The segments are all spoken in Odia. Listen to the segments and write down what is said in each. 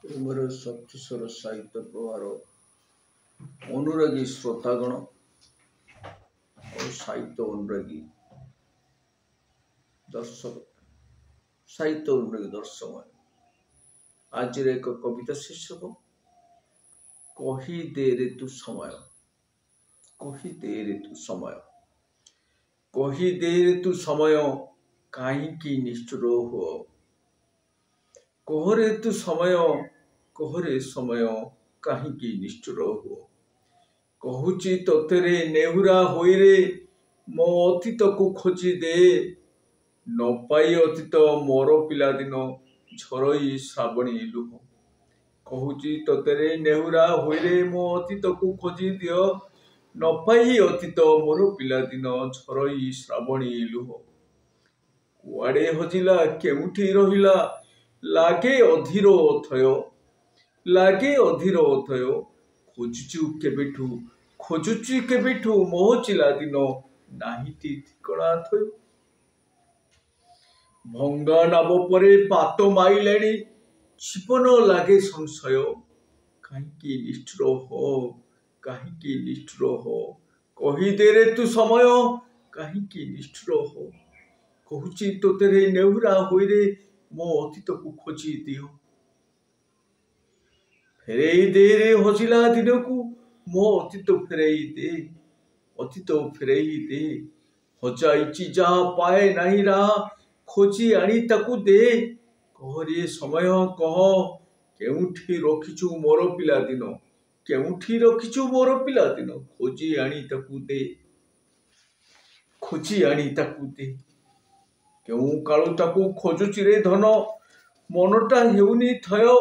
ତୁମର ଶକ୍ତିସ୍ୱର ସାହିତ୍ୟ ପ୍ରଭାର ଅନୁରାଗୀ ଶ୍ରୋତାଗଣ ଓ ସାହିତ୍ୟ ଅନୁରାଗୀ ଦର୍ଶକ ସାହିତ୍ୟ ଅନୁରାଗୀ ଦର୍ଶକ ଆଜିର ଏକ କବିତା ଶୀର୍ଷକ କହିଦେ ରେ ତୁ ସମୟ। କହିଦେ ରେ ତୁ ସମୟ। କହିଦେ ରେ ତୁ ସମୟ କାହିଁକି ନିଷ୍ଠୁର ହୁଅ। କହରେ ତୁ ସମୟ କହରେ ସମୟ କାହିଁକି ନିଷ୍ଠୁର ହୁଅ। କହୁଛି ତୋତେରେ ନେହୁରା ହୋଇରେ ମୋ ଅତୀତକୁ ଖୋଜି ଦେ। ନ ପାଇ ଅତୀତ ମୋର ପିଲାଦିନ ଝରଇ ଶ୍ରାବଣୀ ଲୁହ। କହୁଛି ତୋତେରେ ନେହୁରା ହୋଇରେ ମୋ ଅତୀତକୁ ଖୋଜି ଦିଅ। ନ ପାଇ ଅତୀତ ମୋର ପିଲାଦିନ ଝରଇ ଶ୍ରାବଣୀ ଲୁହ। କୁଆଡ଼େ ହଜିଲା କେଉଁଠି ରହିଲା ଲାଗେ ଅଧୀର ଅଥୟ। ଲାଗେ ଅଧୀର ଅଥୟ ଖୋଜୁଛି କେବେଠୁ ମୋ ଚିଲାଦିନ ନାହିଁଟି ଠିକଣା ଥୟ। ଭଙ୍ଗା ନାବ ପରେ ବାତ ମାଇଲେଣି ଜୀବନ ଲାଗେ ସଂଶୟ। କାହିଁକି ନିଷ୍ଠୁର ହୋ କାହିଁକି ନିଷ୍ଠୁର ହୋ। କହିଦେ ରେ ତୁ ସମୟ କାହିଁକି ନିଷ୍ଠୁର ହୋ। କହୁଛି ତୋତେରେ ନେହୁରା ହୋଇରେ ମୋ ଅତୀତକୁ ଖୋଜି ଦିଅ। ଫେରେଇ ଦେ ରେ ହଜିଲା ଦିନକୁ ମୋ ଅତୀତ ଫେରେଇ ଦେ। ଅତୀତ ଫେରେଇ ଦେ। ହଜାଇଛି ଯାହା ପାଏ ନାହିଁ ରାହା ଖୋଜି ଆଣି ତାକୁ ଦେ। କହରେ ସମୟ କହ କେଉଁଠି ରଖିଛୁ ମୋର ପିଲାଦିନ। କେଉଁଠି ରଖିଛୁ ମୋର ପିଲାଦିନ ଖୋଜି ଆଣି ତାକୁ ଦେ। ଖୋଜି ଆଣି ତାକୁ ଦେ। କେଉଁ କାଳୁ ତାକୁ ଖୋଜୁଛି ରେ ଧନ ମନଟା ହେଉନି ଥୟ।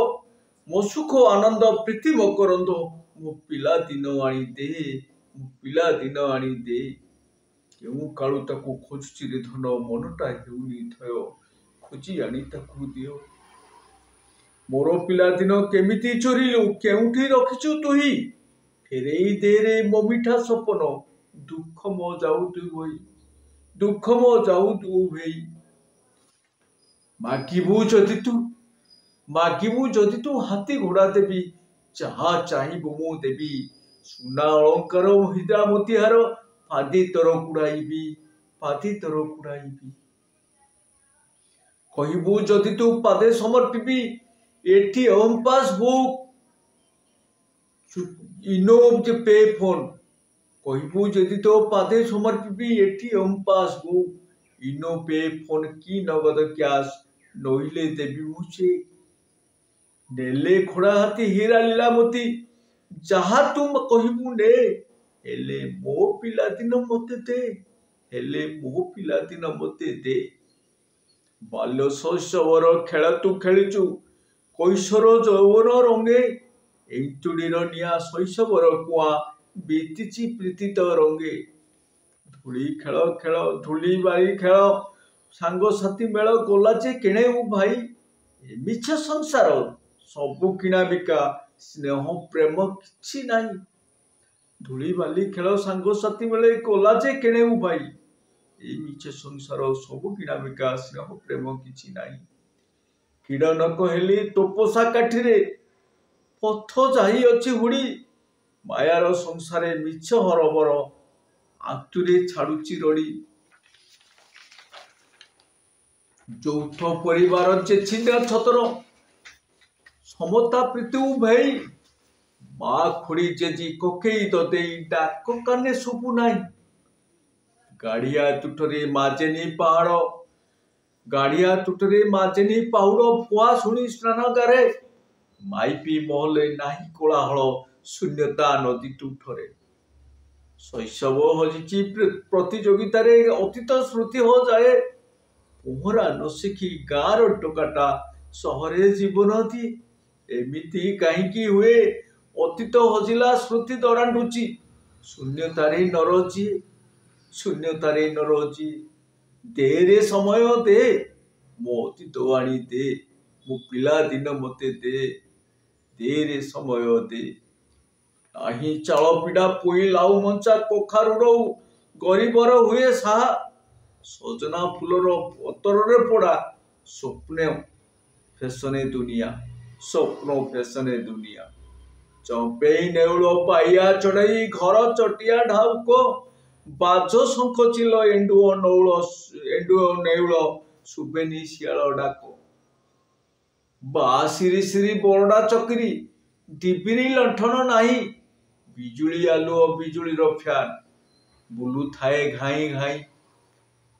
ମୋ ସୁଖ ଆନନ୍ଦ ପ୍ରୀତି ମକରନ୍ଦ ମୋ ପିଲାଦିନ ଆଣି ଦେ। ମୋ ପିଲାଦିନ ଆଣି ଦେ। କେଉଁ କାଳୁ ତାକୁ ଖୋଜୁଛି ରେ ଧନ ମନଟା ହେଉନି ଥୟ। ଖୋଜି ଆଣି ତାକୁ ଦିଅ। ମୋର ପିଲାଦିନ କେମିତି ଚୋରିଲୁ କେଉଁଠି ରଖିଛୁ ତୁହି। ଫେରେଇ ଦେ ରେ ମୋ ମିଠା ସପନ ଦୁଃଖ ମୋ ଯାଉ ତୁ ଭଇ। ଦୁଃଖ ମୋ ଯାଉ ତୁ ଭେଇ। ମାଗିବୁ ଯଦି ତୁ ହାତୀ ଘୋଡ଼ା ଦେବି ଯାହା ଚାହିଁବୁ ମୁଁ ଦେବି। ସୁନା ଅଳଙ୍କାର ହୀରା ମୋତିହାର ପାଦି ତୋର କୁଢ଼ାଇବି ପାଦି ତୋର କୁଢ଼ାଇବି। କହିବୁ ଯଦି ତୁ ପାଦେ ସମର୍ପିବି ATM ପାସବୁକ୍ ଇନୋ ପେ ଫୋନ। କହିବୁ ଯଦି ତୋ ପାଦେ ସମର୍ପିବି ATM ପାସବୁକ୍ ଇନୋ ପେ ଫୋନ କି ନଗଦ କ୍ୟାସ୍ ନଇଲେ ଦେବି ମୁଁ ଚେକ୍। ନେଲେ ଘୋଡ଼ା ହାତୀ ହୀରା ଲୀଳା ମୋତି ଯାହା ତୁ କହିବୁ ନେ। ହେଲେ ମୋ ପିଲାଦିନ ମୋତେ ଦେ। ହେଲେ ମୋ ପିଲାଦିନ ମୋତେ ଦେ। ବାଲ୍ୟ ଶୈଶବର ଖେଳ ତୁ ଖେଳିଛୁ କୈଶୋର ଯୌବନ ରଙ୍ଗେ। ଏନ୍ତୁଡ଼ିର ନିଆଁ ଶୈଶବର କୁଆଁ ବିତିଛି ପ୍ରୀତି ତ ରଙ୍ଗେ। ଧୂଳି ଖେଳ ଖେଳ ଧୂଳି ବାଳି ଖେଳ ସାଙ୍ଗସାଥି ମେଳ ଗଲା ଯେ କେଣେ ଭାଇ। ଏ ମିଛ ସଂସାର ସବୁ କିଣା ବିକା ସ୍ନେହ ପ୍ରେମ କିଛି ନାହିଁ। ଧୂଳି ବାଲି ଖେଳ ସାଙ୍ଗସାଥି ମେଳେ ଗଲା ଯେ କେଣେ ଭାଇ। ଏଇ ମିଛ ସଂସାର ସବୁ କିଣା ବିକା ସ୍ନେହ ପ୍ରେମ କିଛି ନାହିଁ। କିଡ଼ ନ କହିଲି ତୋପସା କାଠିରେ ପଥ ଯାଇଅଛି ହୁଡ଼ି। ମାୟାର ସଂସାରେ ମିଛ ହରବର ଆଖିରେ ଛାଡୁଛି ରଡ଼ି। ଯୌଥ ପରିବାର ଯେ ଛିଣ୍ଡା ଛତର ସମତା ପ୍ରୀତି ଉଭେଇ। ମା ଖୁଡି ଜେଜି କକେଇ ଦଦେଇ ଡାକ କାନେ ଶୁଭୁ ନାହିଁ। ଗାଡ଼ିଆ ତୁଠରେ মাজেনি ପାହାଡ଼ ଗାଡ଼ିଆ ତୁଠରେ মাজেনি ପାହୁଡ଼ ଭୁଆ ଶୁଣି ସ୍ନାନାଗାରେ। ମାଇପି ମହଲେ ନାହିଁ କୋଳାହଳ ଶୂନ୍ୟତା ନଦୀ ତୁଠରେ। ଶୈଶବ ହଜିଛି ପ୍ରତିଯୋଗିତାରେ ଅତୀତ ସ୍ମୃତି ହଜାଏ। ପହଁରା ନ ଶିଖି ଗାଁର ଟୋକାଟା ସହରରେ ଜୀବନ ଦିଏ। ଏମିତି କାହିଁକି ହୁଏ ଅତୀତ ହଜିଲା ସ୍ମୃତି ଦରାଣ୍ଡୁଛି। ଶୂନ୍ୟତାରେ ନର ଯିଏ ଶୂନ୍ୟତାରେ ନର ଯିଏ। ଦେ ରେ ସମୟ ଦେ ମୋ ଅତୀତ ଆଣି ଦେ। ମୋ ପିଲାଦିନ ମୋତେ ଦେ। ଦେ ରେ ସମୟ ଦେ। ନାହିଁ ଚାଳ ପିଡ଼ା ପୋଇ ଲାଉ ମଞ୍ଚା କଖାରୁର ଗରିବର ହୁଏ ସାହା। ସଜନା ଫୁଲର ପତରରେ ପୋଡ଼ା ସ୍ୱପ୍ନ ଫେଶନେ ଦୁନିଆ ସ୍ୱପ୍ନ ଫେସନେ ଦୁନିଆ। ଚମ୍ପେଇ ନେଉଳ ପାଇଆ ଚଢେଇ ଘର ଚଟିଆ ଢାଉକ ବାଜ ଶଙ୍ଖ ଚିଲ ଏଣ୍ଡୁଅ ନେଉଳ ସୁବେନି ଶିଆଳ ଡାକ। ବା ସିରି ସିରି ବରଡା ଚକିରି ଡିବିରି ଲଣ୍ଠନ ନାହିଁ ବିଜୁଳି ଆଲୁଅ ବିଜୁଳିର ଫ୍ୟାନ ବୁଲୁଥାଏ ଘାଇଁ ଘାଇଁ।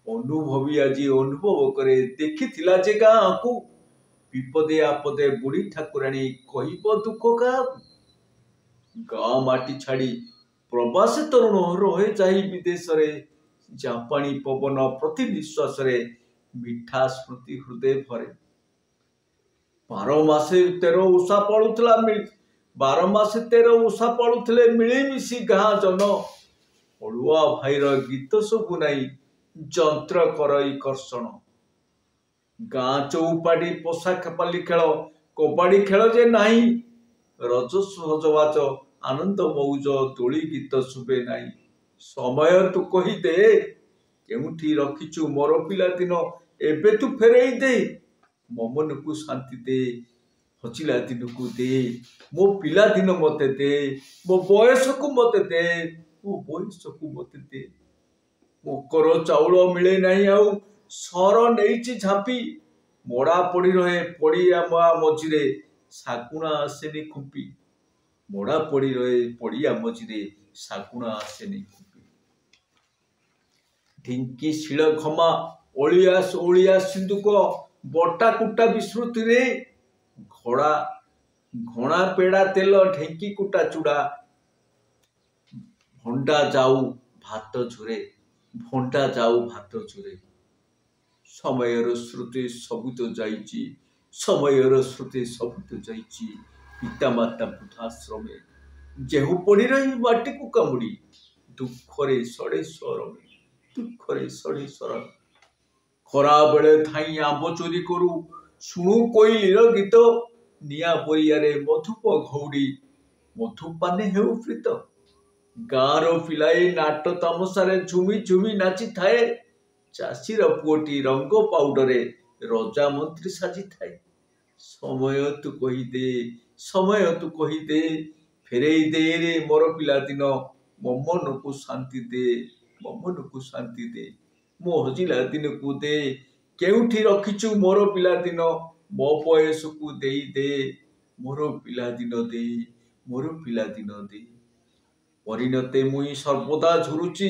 ଅନୁଭବୀ ଆଜି ଅନୁଭବ କରେ ଦେଖିଥିଲା ଯେ ଗାଁକୁ ବିପଦେ ଆପଦେ ବୁଢୀ ଠାକୁରାଣୀ କହିବ ଦୁଃଖ କାହାକୁ। ଗାଁ ମାଟି ଛାଡ଼ି ପ୍ରବାସୀ ତରୁଣ ରହେ ଯାଇ ବିଦେଶରେ ଜାପାନୀ ପବନ ପ୍ରତି ନିଶ୍ୱାସରେ ମିଠା ସ୍ମୃତି ହୃଦୟ ଭରେ। 12 ମାସେ 13 ଉଷା ପାଳୁଥିଲେ ମିଳିମିଶି ଗାଁ ଜନ। ଅଳୁଆ ଭାଇର ଗୀତ ସବୁ ନାଇଁ ଯନ୍ତ୍ର କରଇ କର୍ଷଣ। ଗାଁ ଚଉପାଢୀ ପୋଷା ଖେପାଲି ଖେଳ କବାଡି ଖେଳ ଯେ ନାହିଁ ରଜ ସହଜବାଜ ଆନନ୍ଦ ମଉଜ ଦୋଳି ଗୀତ ଶୁଭେ ନାହିଁ। ସମୟ ତୁ କହିଦେ କେଉଁଠି ରଖିଛୁ ମୋର ପିଲାଦିନ ଏବେ ତୁ ଫେରେଇ ଦେ। ମୋ ମନକୁ ଶାନ୍ତି ଦେ ହଜିଲା ଦିନକୁ ଦେ ମୋ ପିଲାଦିନ ମତେ ଦେ ମୋ ବୟସକୁ ମତେ ଦେ ମୋ ବୟସକୁ ମତେ ଦେ। ମକର ଚାଉଳ ମିଳେ ନାହିଁ ଆଉ ସର ନେଇଛି ଝାମ୍ପି ମଡ଼ା ପଡ଼ି ରହେ ପଡ଼ିଆ ମଝିରେ ଶାଗୁଣା ଆସେନି ଖୁମ୍ପି। ମଡ଼ା ପଡ଼ି ରହେ ପଡ଼ିଆ ମଝିରେ ଶାଗୁଣା ଆସେନି ଖୁମ୍ପି। ଢିଙ୍କି ଶିଳ ଘମା ଓଳିଆ ସିନ୍ଦୁକ ବଟା କୁଟା ବିସ୍ମୃତିରେ ଘଣା ପେଡ଼ା ତେଲ ଢେଙ୍କି କୁଟା ଚୁଡ଼ା ଭଣ୍ଡା ଯାଉ ଭାତ ଝୁରେ। ସମୟର ସ୍ମୃତି ସବୁତ ଯାଇଛି ପିତାମାତା ବୃଦ୍ଧାଶ୍ରମେ ଯେହୁ ପଡ଼ି ରହି ମାଟିକୁ କାମୁଡ଼ି ଦୁଃଖରେ ସଢ଼େ ସରମେ। ଖରା ବେଳେ ଧାଇଁ ଆମ୍ବ ଚୋରି କରୁ ଶୁଣୁ କୋଇଲିର ଗୀତ ନିଆଁ ବରିଆରେ ମଧୁପ ଘଉଡ଼ି ମଧୁପାନେ ହେଉ ପ୍ରୀତ। ଗାଁର ପିଲାଏ ନାଟ ତାମସାରେ ଝୁମି ଝୁମି ନାଚିଥାଏ ଚାଷୀର ପୁଅଟି ରଙ୍ଗ ପାଉଡରେ ରଜା ମନ୍ତ୍ରୀ ସାଜିଥାଏ। ସମୟ ତୁ କହିଦେ ଫେରେଇ ଦେ ରେ ମୋର ପିଲାଦିନ ମୋ ମନକୁ ଶାନ୍ତି ଦେ ମୋ ହଜିଲା ଦିନକୁ ଦେ କେଉଁଠି ରଖିଛୁ ମୋର ପିଲାଦିନ ମୋ ବୟସକୁ ଦେଇ ଦେ ମୋର ପିଲାଦିନ ଦେ। ପରିଣତେ ମୁଇଁ ସର୍ବଦା ଝୁରୁଛି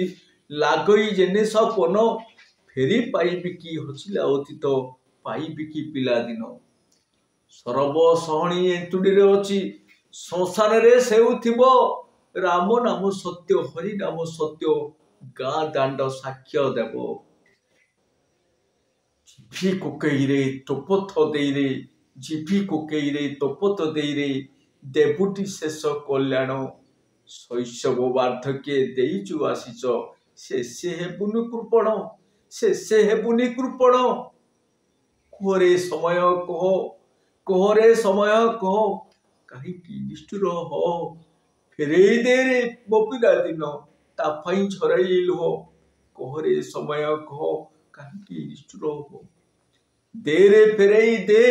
ଲାଗଇ ଯେନେ ସପନ ଫେରି ପାଇବି କି ହଜିଲା ଅତୀତ ପାଇବି କି ପିଲାଦିନ। ସରବ ସହଣୀ ଏନ୍ତୁଡ଼ିରେ ଅଛି ଶ୍ମଶାନରେ ସେଉଥିବ ରାମ ନାମ ସତ୍ୟ ହରି ନାମ ସତ୍ୟ ଗାଁ ଦାଣ୍ଡ ସାକ୍ଷ୍ୟ ଦେବ। ଜିଭି କୋକେଇରେ ତୋପଥ ଦେଇରେ ଦେବୁଟି ଶେଷ କଲ୍ୟାଣ। ଶୈଶବ ବାର୍ଦ୍ଧକ୍ୟ ଦେଇଛୁ ଆଶିଷ ଶେଷେ ହେବୁନି କୃପଣ। କହରେ ସମୟ କହ କାହିଁକି ନିଷ୍ଠୁର ହ ଫେରେଇ ଦେ ରେ ମୋ ପିଲାଦିନ ତା ପାଇଁ ଝରାଇ ଲୁହ। କହରେ ସମୟ କହ କାହିଁକି ନିଷ୍ଠୁର ହ ଦେ ରେ ଫେରେଇ ଦେ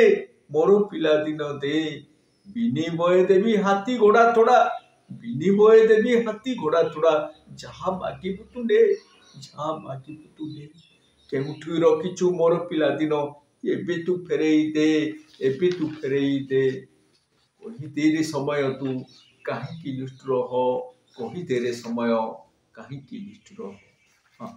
ମୋର ପିଲାଦିନ ଦେ। ବିନିମୟ ଦେବି ହାତୀ ଘୋଡ଼ା ତୋଡ଼ା ଯାହା ମାଗିବୁ ତୁ ନେ। କେଉଁଠି ରଖିଛୁ ମୋର ପିଲାଦିନ ଏବେ ତୁ ଫେରେଇ ଦେ। କହିଦେ ରେ ସମୟ ତୁ କାହିଁକି ନିଷ୍ଠୁର ହ କହିଦେ ରେ ସମୟ କାହିଁକି ନିଷ୍ଠୁର ହ।